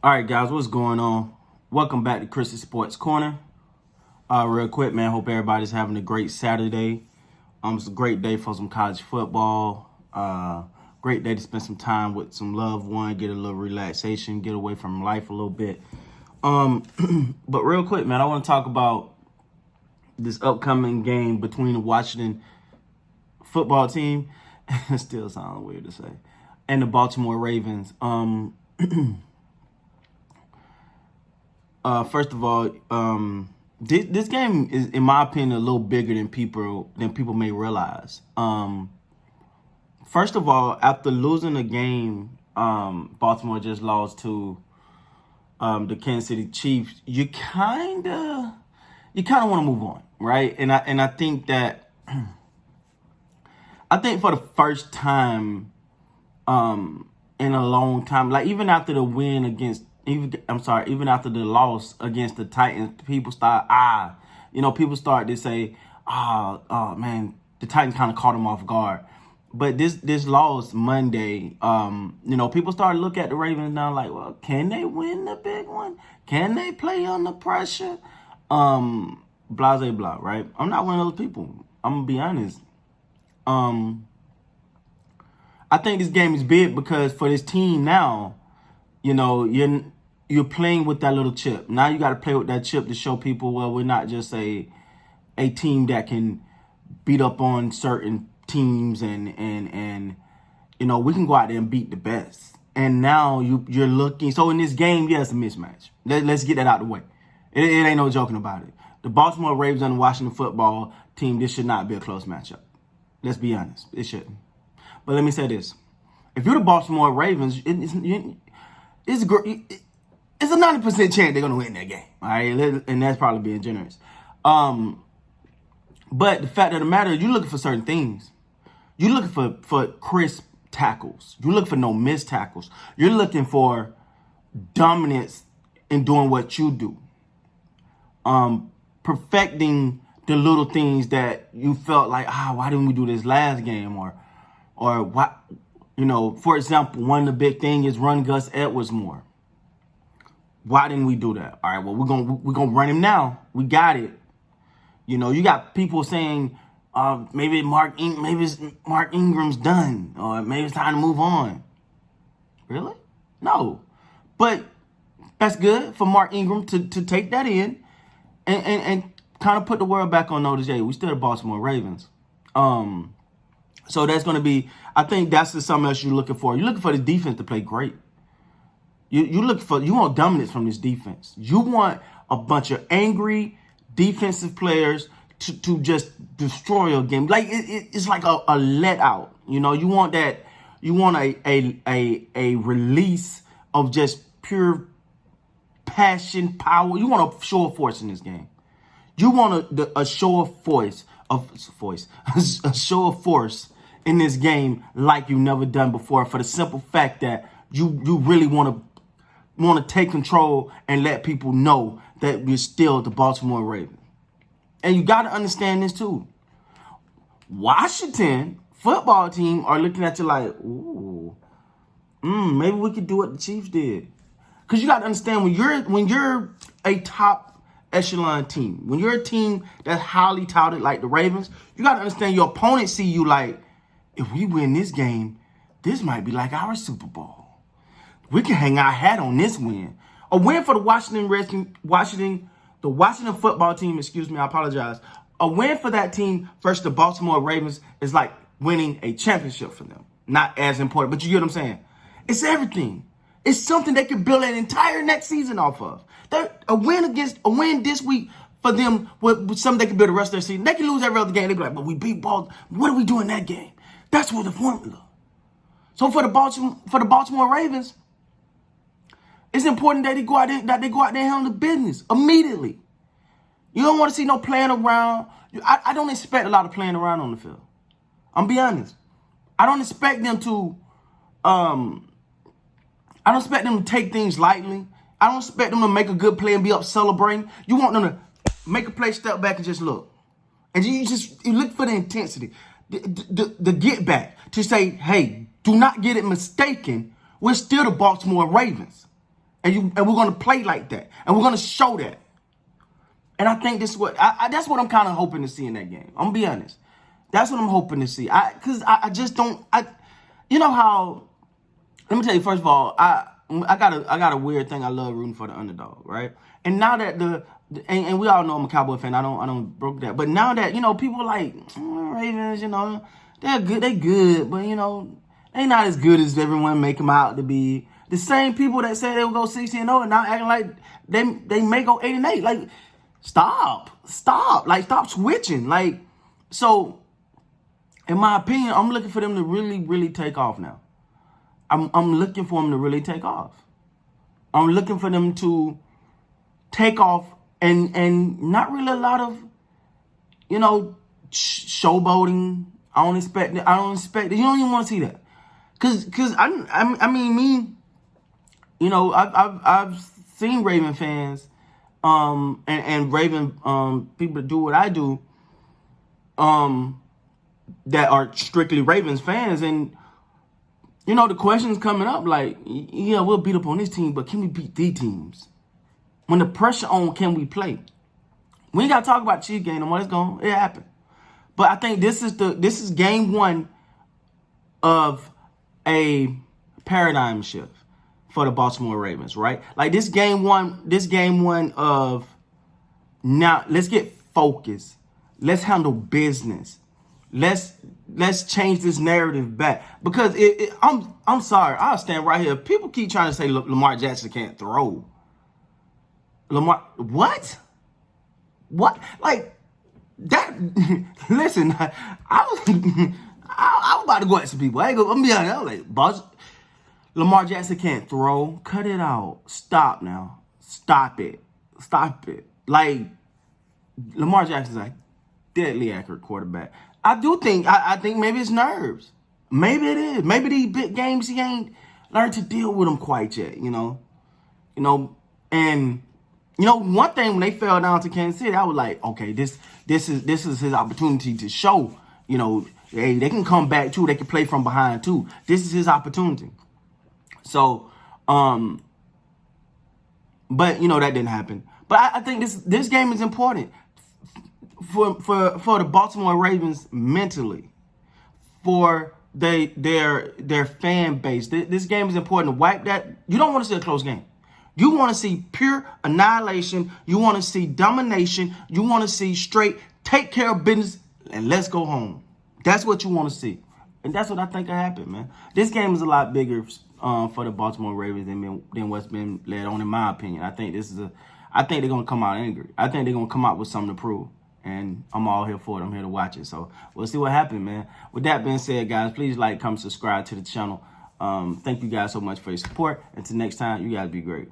All right, guys, what's going on? Welcome back to Chris's Sports Corner. Real quick, man, hope everybody's having a great Saturday. It's a great day for some college football. Great day to spend some time with some loved one, get a little relaxation, get away from life a little bit. But real quick, man, I want to talk about this upcoming game between the Washington football team, it still sounds weird to say, and the Baltimore Ravens. First of all, this game is, in my opinion, a little bigger than people may realize. First of all, after losing the game, Baltimore just lost to the Kansas City Chiefs. You kind of want to move on, right? And I think that for the first time in a long time, like even after the win against. Even after the loss against the Titans, people start to say, man, the Titans kind of caught them off guard. But this loss Monday, people start to look at the Ravens now like, well, can they win the big one? Can they play under pressure? Blah, blah, blah, right? I'm not one of those people. I'm going to be honest. I think this game is big because for this team now, you're playing with that little chip. Now you got to play with that chip to show people, well, we're not just a team that can beat up on certain teams and we can go out there and beat the best. And now you're looking. So in this game, yeah, it's a mismatch. Let's get that out of the way. It ain't no joking about it. The Baltimore Ravens and the Washington football team, this should not be a close matchup. Let's be honest. It shouldn't. But let me say this. If you're the Baltimore Ravens, it's a 90% chance they're going to win that game, all right? And that's probably being generous. But the fact of the matter is you're looking for certain things. You're looking for crisp tackles. You're looking for no missed tackles. You're looking for dominance in doing what you do. Perfecting the little things that you felt like, why didn't we do this last game? Or what, for example, one of the big things is run Gus Edwards more. Why didn't we do that? All right, well, we're gonna run him now. We got it. You got people saying maybe Mark Ingram's done, or maybe it's time to move on. Really? No. But that's good for Mark Ingram to take that in and kind of put the world back on notice. Hey, we still the Baltimore Ravens. So that's going to be, I think that's just something else you're looking for. You're looking for the defense to play great. You want dominance from this defense. You want a bunch of angry defensive players to just destroy a game. Like it's like a let out. You want that. You want a release of just pure passion, power. You want a show of force in this game. You want a show of a show of force in this game like you've never done before. For the simple fact that you really want to take control and let people know that we're still the Baltimore Ravens. And you got to understand this too. Washington football team are looking at you like, ooh, maybe we could do what the Chiefs did. Because you got to understand when you're a top echelon team, when you're a team that's highly touted like the Ravens, you got to understand your opponents see you like, if we win this game, this might be like our Super Bowl. We can hang our hat on this win. A win for the Washington football team, I apologize. A win for that team versus the Baltimore Ravens is like winning a championship for them. Not as important, but you get what I'm saying? It's everything. It's something they could build an entire next season off of. A win this week for them with something they can build the rest of their season. They can lose every other game. They be like, but we beat Baltimore. What do we do in that game? That's what the formula. So for the Baltimore Ravens, it's important that they go out there and handle the business immediately. You don't want to see no playing around. I don't expect a lot of playing around on the field. I'm be honest. I don't expect them to take things lightly. I don't expect them to make a good play and be up celebrating. You want them to make a play, step back, and just look. And you look for the intensity, the get back to say, hey, do not get it mistaken. We're still the Baltimore Ravens. and we're going to play like that, and we're going to show that. And I think this is what that's what I'm kind of hoping to see in that game. I'm gonna be honest. That's what I'm hoping to see. Because I just don't. You know how? Let me tell you. First of all, I got a weird thing. I love rooting for the underdog, right? And now that and we all know I'm a Cowboy fan. I don't broke that. But now that people like Ravens, they're good. They good, but they not as good as everyone make them out to be. The same people that say they will go 16-0 and now acting like they may go 8-8. Like, stop, like stop switching. Like, so in my opinion, I'm looking for them to really, really take off now. I'm looking for them to really take off. I'm looking for them to take off and not really a lot of, showboating. I don't expect it. You don't even want to see that. Cause I mean me, I've seen Raven fans, and Raven people that do what I do, that are strictly Ravens fans, and the questions coming up like, yeah, we'll beat up on this team, but can we beat these teams? When the pressure on, can we play? We ain't gotta talk about Chiefs game no more. It happened. But I think this is game one of a paradigm shift for the Baltimore Ravens, right? Like this game one of now let's get focused. Let's handle business. Let's change this narrative back. Because I'm sorry, I'll stand right here. People keep trying to say Lamar Jackson can't throw. What? Like that? Listen, I was about to go at some people. I'm gonna be honest. I was like, boss, Lamar Jackson can't throw. Cut it out. Stop now. Stop it. Like, Lamar Jackson's a deadly accurate quarterback. I do think, I think maybe it's nerves. Maybe it is. Maybe these big games he ain't learned to deal with them quite yet, and one thing when they fell down to Kansas City, I was like, okay, this is his opportunity to show, hey, they can come back too. They can play from behind too. This is his opportunity. So, but that didn't happen. But I think this game is important for the Baltimore Ravens mentally, for their fan base. This game is important to wipe that. You don't want to see a close game. You want to see pure annihilation. You want to see domination. You want to see straight take care of business and let's go home. That's what you want to see. And that's what I think will happen, man. This game is a lot bigger for the Baltimore Ravens than what's been led on, in my opinion. I think I think they're going to come out angry. I think they're going to come out with something to prove. And I'm all here for it. I'm here to watch it. So we'll see what happens, man. With that being said, guys, please like, comment, subscribe to the channel. Thank you guys so much for your support. Until next time, you guys be great.